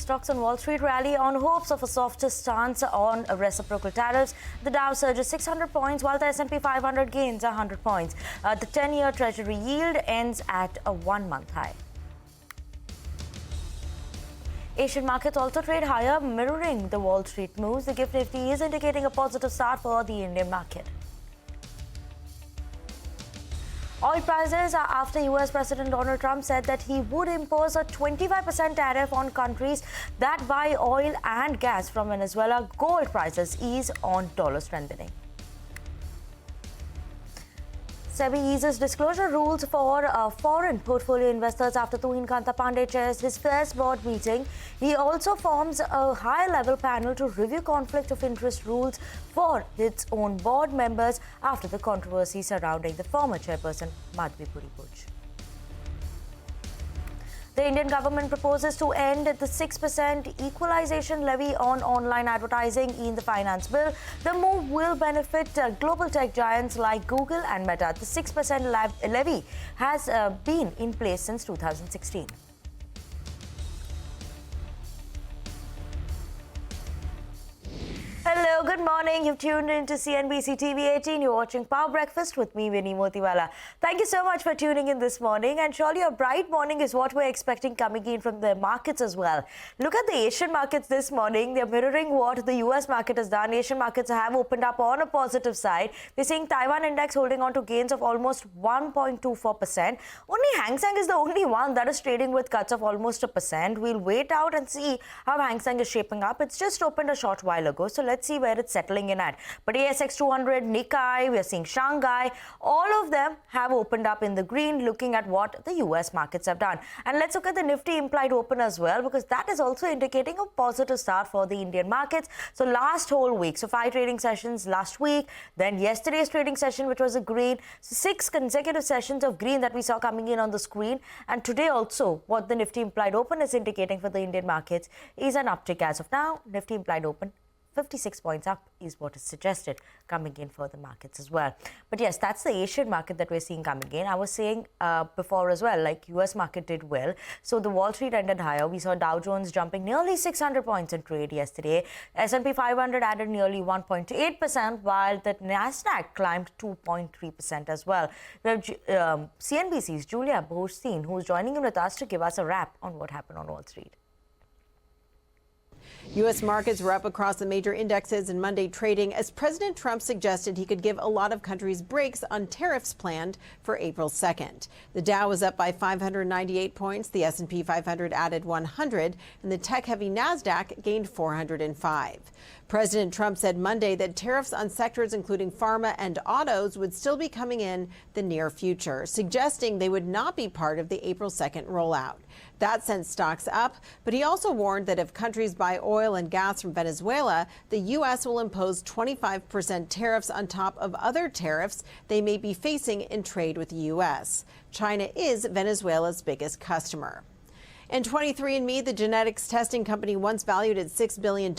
stocks on Wall Street rally on hopes of a softer stance on reciprocal tariffs. The Dow surges 600 points while the S&P 500 gains 100 points. The 10-year Treasury yield ends at a one-month high. Asian markets also trade higher, mirroring the Wall Street moves. The GIFT Nifty is indicating a positive start for the Indian market. Oil prices are after US President Donald Trump said that he would impose a 25% tariff on countries that buy oil and gas from Venezuela. Gold prices ease on dollar strengthening. SEBI eases disclosure rules for foreign portfolio investors after Tuhin Kanta Pandey chairs his first board meeting. He also forms a high-level panel to review conflict of interest rules for its own board members after the controversy surrounding the former chairperson, Madhvi Puri-Puch. The Indian government proposes to end the 6% equalization levy on online advertising in the finance bill. The move will benefit global tech giants like Google and Meta. The 6% levy has been in place since 2016. Hello, good morning. You've tuned into CNBC TV 18. You're watching Power Breakfast with me, Vinny Motiwala. Thank you so much for tuning in this morning. And surely a bright morning is what we're expecting coming in from the markets as well. Look at the Asian markets this morning. They're mirroring what the US market has done. Asian markets have opened up on a positive side. We're seeing Taiwan index holding on to gains of almost 1.24%. Only Hang Seng is the only one that is trading with cuts of almost 1%. We'll wait out and see how Hang Seng is shaping up. It's just opened a short while ago. So let's see where it's settling in at. But ASX 200, Nikkei, we're seeing Shanghai, all of them have opened up in the green, looking at what the US markets have done. And let's look at the Nifty implied open as well, because that is also indicating a positive start for the Indian markets. So last whole week, so 5 trading sessions last week, then yesterday's trading session, which was a green, so 6 consecutive sessions of green that we saw coming in on the screen. And today also, what the Nifty implied open is indicating for the Indian markets is an uptick as of now. Nifty implied open 56 points up is what is suggested coming in for the markets as well. But yes, that's the Asian market that we're seeing coming in. I was saying before as well, like US market did well. So the Wall Street ended higher. We saw Dow Jones jumping nearly 600 points in trade yesterday. S&P 500 added nearly 1.8%, while the Nasdaq climbed 2.3% as well. We have CNBC's Julia Bohstein, who's joining in with us to give us a wrap on what happened on Wall Street. U.S. markets were up across the major indexes in Monday trading as President Trump suggested he could give a lot of countries breaks on tariffs planned for April 2nd. The Dow was up by 598 points, the S&P 500 added 100, and the tech-heavy Nasdaq gained 405. President Trump said Monday that tariffs on sectors including pharma and autos would still be coming in the near future, suggesting they would not be part of the April 2nd rollout. That sent stocks up, but he also warned that if countries buy oil and gas from Venezuela, the U.S. will impose 25% tariffs on top of other tariffs they may be facing in trade with the U.S. China is Venezuela's biggest customer. And 23andMe, the genetics testing company once valued at $6 billion,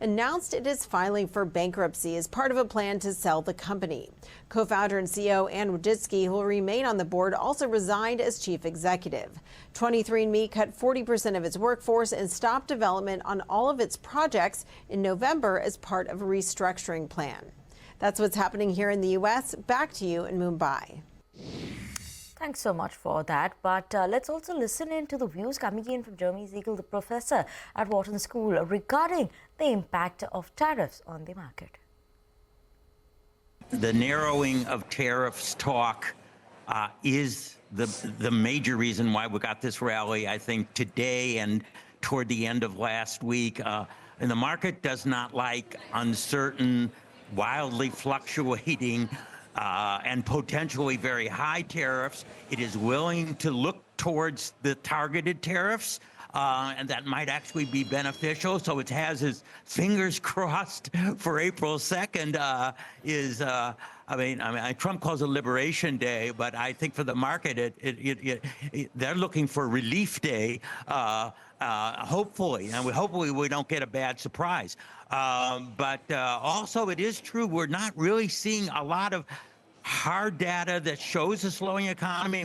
announced it is filing for bankruptcy as part of a plan to sell the company. Co-founder and CEO Ann Wojcicki, who will remain on the board, also resigned as chief executive. 23andMe cut 40% of its workforce and stopped development on all of its projects in November as part of a restructuring plan. That's what's happening here in the U.S. Back to you in Mumbai. Thanks so much for that. But let's also listen in to the views coming in from Jeremy Siegel, the professor at Wharton School, regarding the impact of tariffs on the market. The narrowing of tariffs talk is the major reason why we got this rally, I think, today and toward the end of last week. And the market does not like uncertain, wildly fluctuating and potentially very high tariffs. It is willing to look towards the targeted tariffs, and that might actually be beneficial. So it has his fingers crossed for April 2nd. Trump calls it Liberation Day, but I think for the market, they're looking for Relief Day. Hopefully, and hopefully we don't get a bad surprise. But also, it is true we're not really seeing a lot of hard data that shows a slowing economy.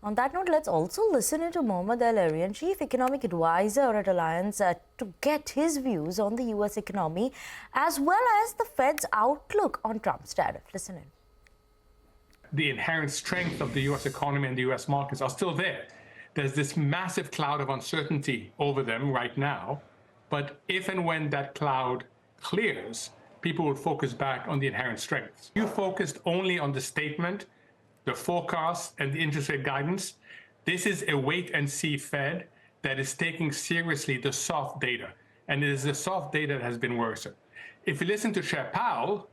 On that note, let's also listen into Mohammad Al-Arian, Chief Economic Advisor at Alliance, to get his views on the US economy as well as the Fed's outlook on Trump's tariff. Listen in. The inherent strength of the US economy and the US markets are still there. There's this massive cloud of uncertainty over them right now. But if and when that cloud clears, people will focus back on the inherent strengths. You focused only on the statement, the forecast, and the interest rate guidance. This is a wait-and-see Fed that is taking seriously the soft data. And it is the soft data that has been worrisome. If you listen to Chair Powell,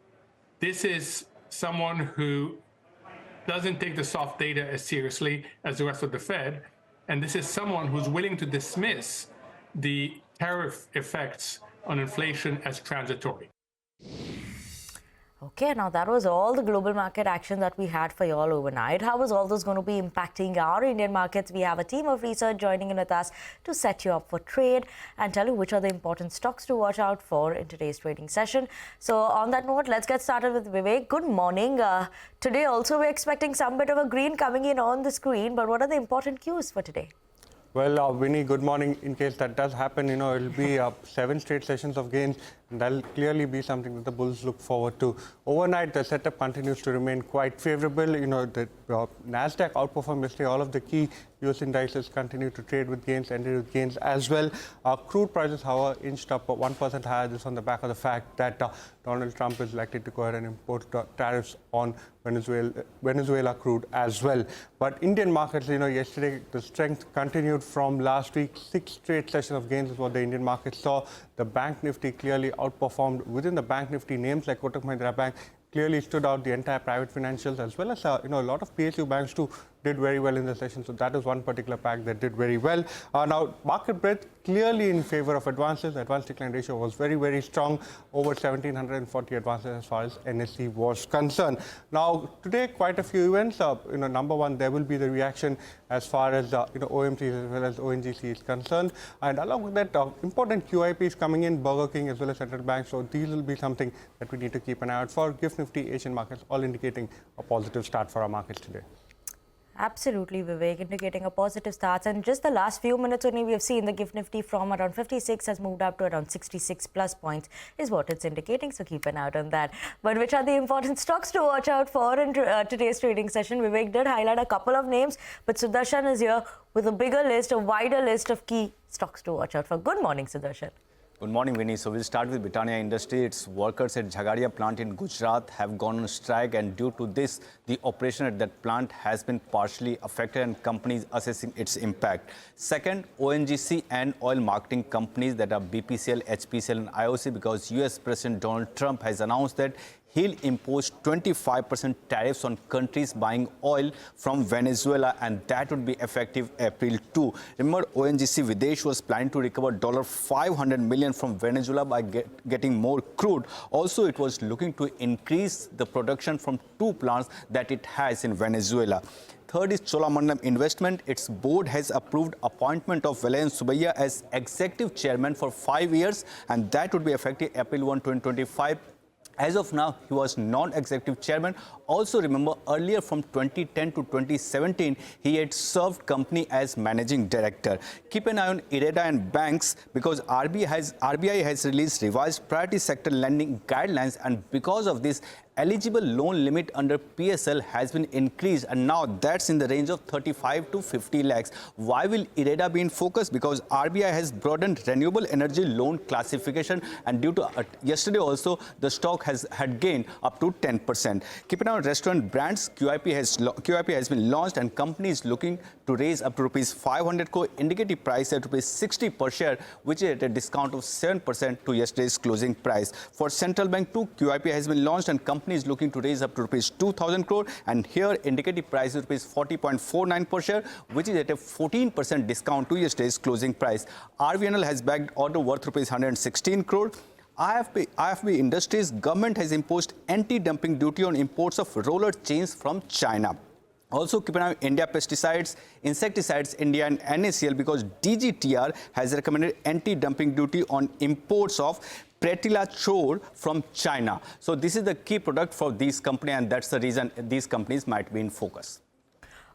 this is someone who doesn't take the soft data as seriously as the rest of the Fed. And this is someone who's willing to dismiss the tariff effects on inflation as transitory. Okay, now that was all the global market action that we had for you all overnight. How is all this going to be impacting our Indian markets? We have a team of research joining in with us to set you up for trade and tell you which are the important stocks to watch out for in today's trading session. So on that note, let's get started with Vivek. Good morning. Today also we're expecting some bit of a green coming in on the screen, but what are the important cues for today? Well, Winnie, good morning. In case that does happen, it'll be 7 straight sessions of gains, and that'll clearly be something that the bulls look forward to. Overnight, the setup continues to remain quite favorable. The Nasdaq outperformed yesterday. All of the key US indices continue to trade with gains, ended with gains as well. Crude prices, however, inched up 1% higher. This on the back of the fact that Donald Trump is likely to go ahead and impose tariffs on Venezuela crude as well. But Indian markets, yesterday the strength continued from last week. 6 straight sessions of gains is what the Indian market saw. The Bank Nifty clearly outperformed. Within the Bank Nifty, names like Kotak Mahindra Bank clearly stood out. The entire private financials, as well as a lot of PSU banks too, did very well in the session. So that is one particular pack that did very well. Now, market breadth clearly in favor of advances. Advance decline ratio was very, very strong, over 1,740 advances as far as NSE was concerned. Now, today, quite a few events. Number one, there will be the reaction as far as OMCs as well as ONGC is concerned. And along with that, important QIPs coming in, Burger King as well as central banks. So these will be something that we need to keep an eye out for. GIFT Nifty, Asian markets, all indicating a positive start for our markets today. Absolutely, Vivek, indicating a positive start. And just the last few minutes only, we have seen the GIFT Nifty from around 56 has moved up to around 66 plus points is what it's indicating. So keep an eye out on that. But which are the important stocks to watch out for in today's trading session? Vivek did highlight a couple of names, but Sudarshan is here with a bigger list, a wider list of key stocks to watch out for. Good morning, Sudarshan. Good morning, Vinny. So we'll start with Britannia Industries. Its workers at Jhagadia plant in Gujarat have gone on strike, and due to this, the operation at that plant has been partially affected and companies assessing its impact. Second, ONGC and oil marketing companies that are BPCL, HPCL and IOC, because US President Donald Trump has announced that he'll impose 25% tariffs on countries buying oil from Venezuela, and that would be effective April 2. Remember, ONGC Videsh was planning to recover $500 million from Venezuela by getting more crude. Also, it was looking to increase the production from 2 plants that it has in Venezuela. Third is Cholamandalam Investment. Its board has approved appointment of Vellayan Subbiah as executive chairman for 5 years, and that would be effective April 1, 2025. As of now, he was non-executive chairman. Also remember, earlier from 2010 to 2017, he had served company as managing director. Keep an eye on IREDA and banks, because RBI has released revised priority sector lending guidelines, and because of this, eligible loan limit under PSL has been increased, and now that's in the range of 35 to 50 lakhs. Why will IREDA be in focus? Because RBI has broadened renewable energy loan classification, and due to yesterday also, the stock had gained up to 10%. Keep an eye on restaurant brands. QIP has been launched, and companies looking to raise up to rupees 500 crore, indicative price at rupees 60 per share, which is at a discount of 7% to yesterday's closing price. For central bank too, QIP has been launched, and companies looking to raise up to rupees 2,000 crore, and here indicative price is rupees 40.49 per share, which is at a 14% discount to yesterday's closing price. RVNL has bagged order worth rupees 116 crore. IFB Industries, government has imposed anti-dumping duty on imports of roller chains from China. Also, keep an eye on India Pesticides, Insecticides India and NACL, because DGTR has recommended anti-dumping duty on imports of Pretylachor from China. So this is the key product for these companies, and that's the reason these companies might be in focus.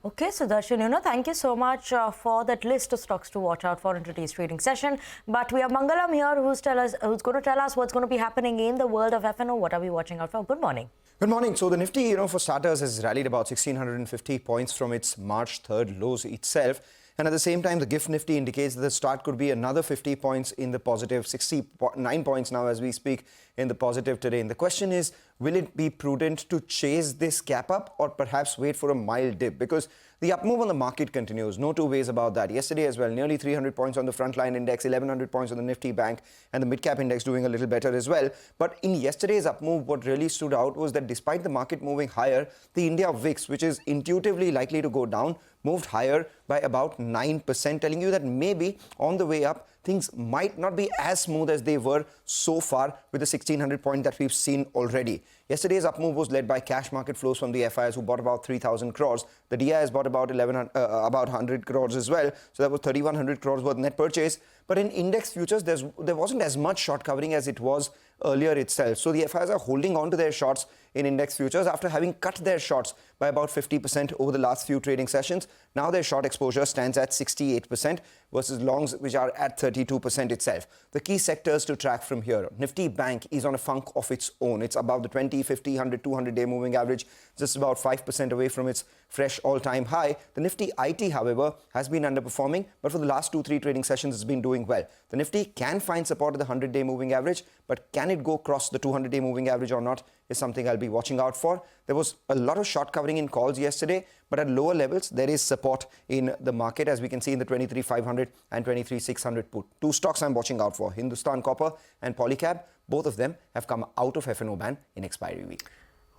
Okay, Sudarshan, thank you so much for that list of stocks to watch out for in today's trading session. But we have Mangalam here who's going to tell us what's going to be happening in the world of F&O. What are we watching out for? Good morning. Good morning. So the Nifty, for starters, has rallied about 1,650 points from its March 3rd lows itself. And at the same time, the GIFT Nifty indicates that the start could be another 50 points in the positive, 69 points now as we speak in the positive today. And the question is, will it be prudent to chase this gap up or perhaps wait for a mild dip? Because the up move on the market continues. No two ways about that. Yesterday as well, nearly 300 points on the frontline index, 1,100 points on the Nifty Bank, and the mid-cap index doing a little better as well. But in yesterday's up move, what really stood out was that despite the market moving higher, the India VIX, which is intuitively likely to go down, moved higher by about 9%, telling you that maybe on the way up, things might not be as smooth as they were so far with the 1,600 point that we've seen already. Yesterday's up move was led by cash market flows from the FIs who bought about 3,000 crores. The DIs bought about 100 crores as well. So that was 3,100 crores worth net purchase. But in index futures, there wasn't as much short covering as it was earlier itself. So the FIs are holding on to their shorts in index futures after having cut their shorts by about 50% over the last few trading sessions. Now their short exposure stands at 68% versus longs which are at 32% itself. The key sectors to track from here. Nifty Bank is on a funk of its own. It's above the 20, 50, 100, 200-day moving average, just about 5% away from its fresh all-time high. The Nifty IT, however, has been underperforming, but for the last 2-3 trading sessions, it's been doing well. The Nifty can find support at the 100-day moving average, but can it go across the 200-day moving average or not is something I'll be watching out for. There was a lot of short covering in calls yesterday, but at lower levels, there is support in the market, as we can see in the 23,500 and 23,600 put. Two stocks I'm watching out for, Hindustan Copper and Polycab. Both of them have come out of F&O ban in expiry week.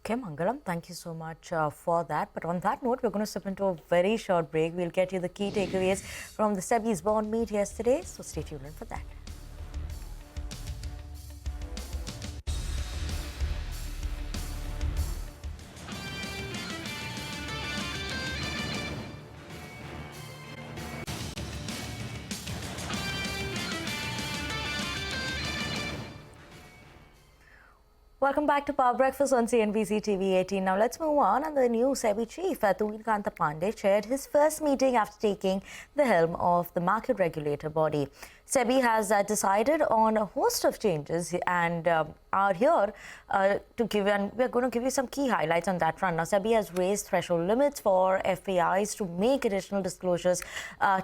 Okay, Mangalam, thank you so much for that. But on that note, we're going to step into a very short break. We'll get you the key takeaways from the SEBI's bond meet yesterday. So stay tuned in for that. Welcome back to Power Breakfast on CNBC TV 18. Now let's move on. And the new SEBI chief, Tuvinkanta Pandey, chaired his first meeting after taking the helm of the market regulator body. SEBI has decided on a host of changes and are here to give, and we're going to give you some key highlights on that front. Now, SEBI has raised threshold limits for FPIs to make additional disclosures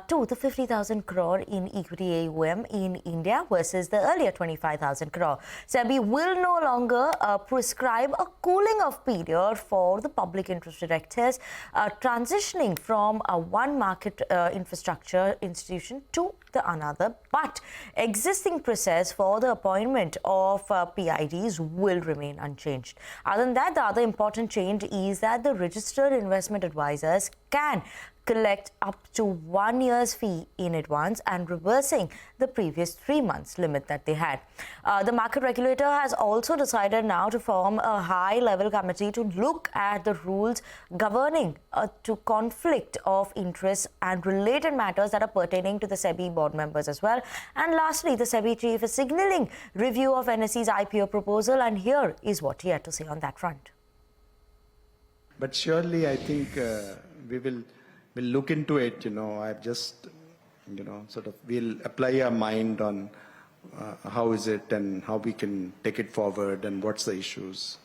to the 50,000 crore in equity AUM in India versus the earlier 25,000 crore. SEBI will no longer prescribe a cooling off period for the public interest directors transitioning from one market infrastructure institution to the another, but existing process for the appointment of PIDs will remain unchanged. Other than that, the other important change is that the registered investment advisors can collect up to 1 year's fee in advance and reversing the previous 3 months limit that they had. The market regulator has also decided now to form a high-level committee to look at the rules governing to conflict of interest and related matters that are pertaining to the SEBI board members as well. And lastly, the SEBI chief is signalling review of NSE's IPO proposal, and here is what he had to say on that front. But surely I think we'll look into it, I've just, sort of, we'll apply our mind on how is it and how we can take it forward and what's the issues.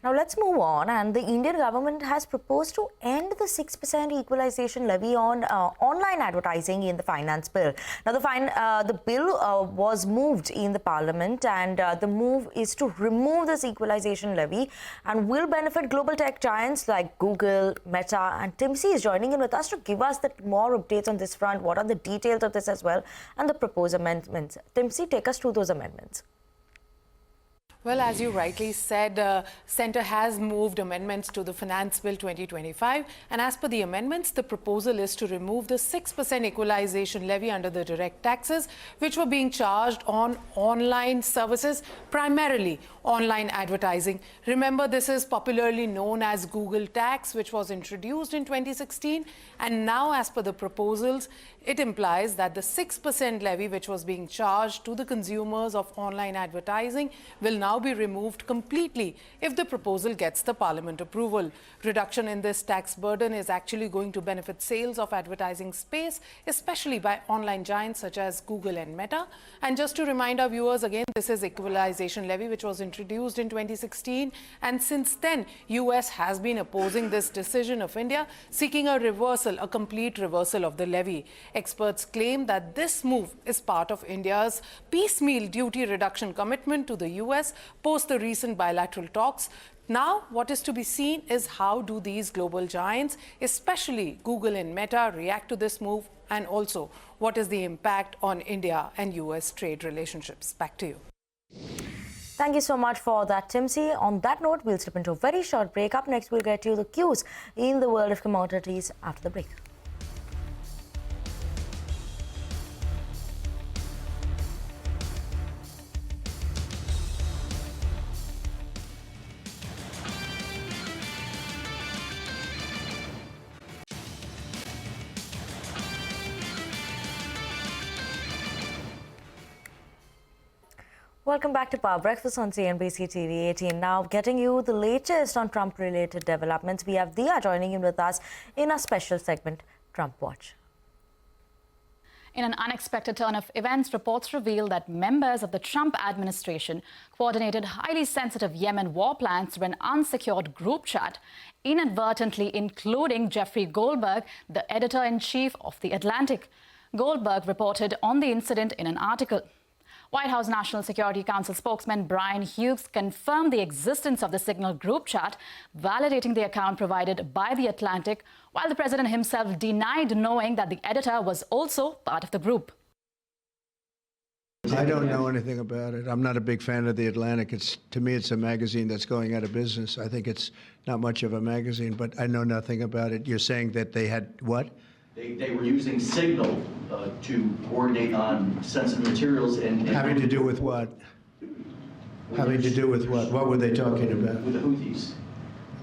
Now let's move on, and the Indian government has proposed to end the 6% equalization levy on online advertising in the finance bill. Now the bill was moved in the parliament, and the move is to remove this equalization levy and will benefit global tech giants like Google, Meta, and Timsy is joining in with us to give us more updates on this front. What are the details of this as well, and the proposed amendments? Timsy, take us through those amendments. Well, as you rightly said, Centre has moved amendments to the Finance Bill 2025, and as per the amendments, the proposal is to remove the 6% equalization levy under the direct taxes, which were being charged on online services, primarily online advertising. Remember, this is popularly known as Google tax, which was introduced in 2016, and now, as per the proposals, It implies that the 6% levy which was being charged to the consumers of online advertising will now be removed completely if the proposal gets the Parliament approval. Reduction in this tax burden is actually going to benefit sales of advertising space, especially by online giants such as Google and Meta. And just to remind our viewers again, this is equalization levy which was introduced in 2016, and since then US has been opposing this decision of India, seeking a reversal, a complete reversal of the levy. Experts claim that this move is part of India's piecemeal duty reduction commitment to the US post the recent bilateral talks. Now, what is to be seen is how do these global giants, especially Google and Meta, react to this move, and also what is the impact on India and US trade relationships. Back to you. Thank you so much for that, Timsy. On that note, we'll step into a very short break. Up next, we'll get you the cues in the world of commodities after the break. Welcome back to Power Breakfast on CNBC TV 18. Now, getting you the latest on Trump-related developments. We have Dia joining in with us in our special segment, Trump Watch. In an unexpected turn of events, reports reveal that members of the Trump administration coordinated highly sensitive Yemen war plans through an unsecured group chat, inadvertently including Jeffrey Goldberg, the editor-in-chief of The Atlantic. Goldberg reported on the incident in an article. White House National Security Council spokesman Brian Hughes confirmed the existence of the Signal group chat, validating the account provided by The Atlantic, while the president himself denied knowing that the editor was also part of the group. I don't know anything about it. I'm not a big fan of The Atlantic. To me, it's a magazine that's going out of business. I think it's not much of a magazine, but I know nothing about it. You're saying that they had what? They were using Signal to coordinate on sensitive materials and having to do with what? Having to do with what? What were they talking about? With the Houthis.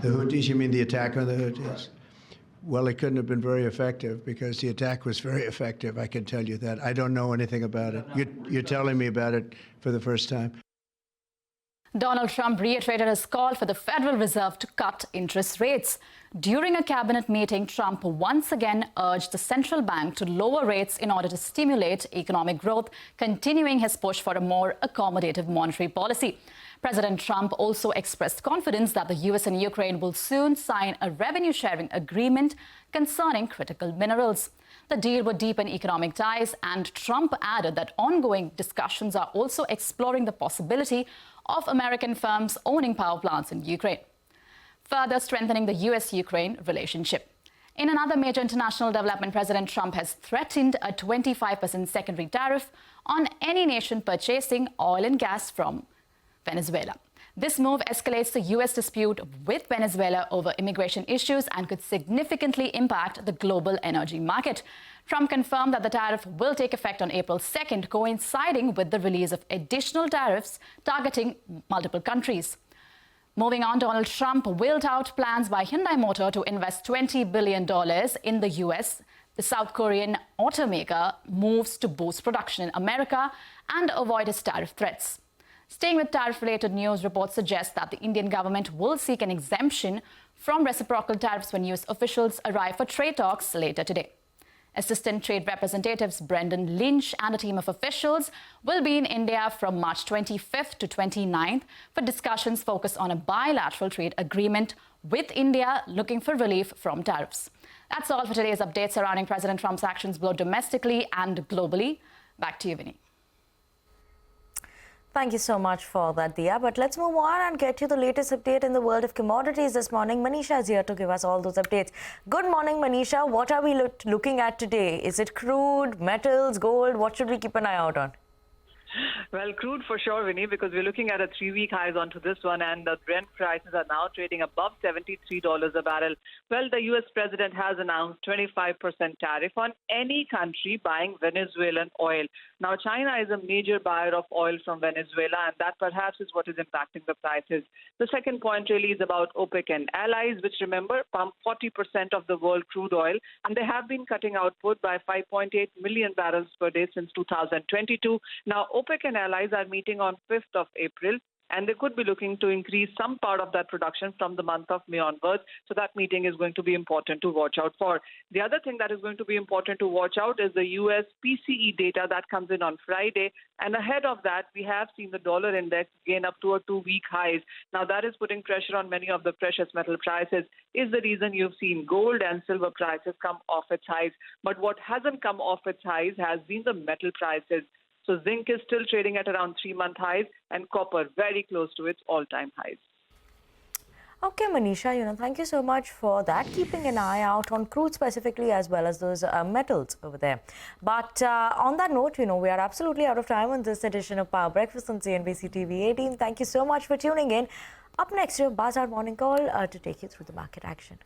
The Houthis? You mean the attack on the Houthis? Right. Well, it couldn't have been very effective because the attack was very effective. I can tell you that. I don't know anything about it. You're telling me about it for the first time. Donald Trump reiterated his call for the Federal Reserve to cut interest rates. During a cabinet meeting, Trump once again urged the central bank to lower rates in order to stimulate economic growth, continuing his push for a more accommodative monetary policy. President Trump also expressed confidence that the U.S. and Ukraine will soon sign a revenue-sharing agreement concerning critical minerals. The deal would deepen economic ties, and Trump added that ongoing discussions are also exploring the possibility of American firms owning power plants in Ukraine, further strengthening the U.S.-Ukraine relationship. In another major international development, President Trump has threatened a 25% secondary tariff on any nation purchasing oil and gas from Venezuela. This move escalates the U.S. dispute with Venezuela over immigration issues and could significantly impact the global energy market. Trump confirmed that the tariff will take effect on April 2nd, coinciding with the release of additional tariffs targeting multiple countries. Moving on, Donald Trump wheeled out plans by Hyundai Motor to invest $20 billion in the U.S. The South Korean automaker moves to boost production in America and avoid its tariff threats. Staying with tariff-related news, reports suggest that the Indian government will seek an exemption from reciprocal tariffs when U.S. officials arrive for trade talks later today. Assistant Trade Representatives Brendan Lynch and a team of officials will be in India from March 25th to 29th for discussions focused on a bilateral trade agreement with India looking for relief from tariffs. That's all for today's updates surrounding President Trump's actions both domestically and globally. Back to you, Vinny. Thank you so much for that, Dia. But let's move on and get you the latest update in the world of commodities this morning. Manisha is here to give us all those updates. Good morning, Manisha. What are we looking at today? Is it crude, metals, gold? What should we keep an eye out on? Well, crude for sure, Vinny, because we're looking at a 3-week highs onto this one, and the Brent prices are now trading above $73 a barrel. Well, the U.S. president has announced 25% tariff on any country buying Venezuelan oil. Now, China is a major buyer of oil from Venezuela, and that perhaps is what is impacting the prices. The second point really is about OPEC and allies, which, remember, pump 40% of the world crude oil, and they have been cutting output by 5.8 million barrels per day since 2022. Now, OPEC and allies are meeting on 5th of April, and they could be looking to increase some part of that production from the month of May onwards. So that meeting is going to be important to watch out for. The other thing that is going to be important to watch out is the U.S. PCE data that comes in on Friday. And ahead of that, we have seen the dollar index gain up to a 2-week highs. Now, that is putting pressure on many of the precious metal prices, is the reason you've seen gold and silver prices come off its highs. But what hasn't come off its highs has been the metal prices. So zinc is still trading at around 3-month highs, and copper very close to its all-time highs. Okay, Manisha, thank you so much for that. Keeping an eye out on crude specifically as well as those metals over there. But on that note, we are absolutely out of time on this edition of Power Breakfast on CNBC TV 18. Thank you so much for tuning in. Up next, your Bazaar Morning Call to take you through the market action.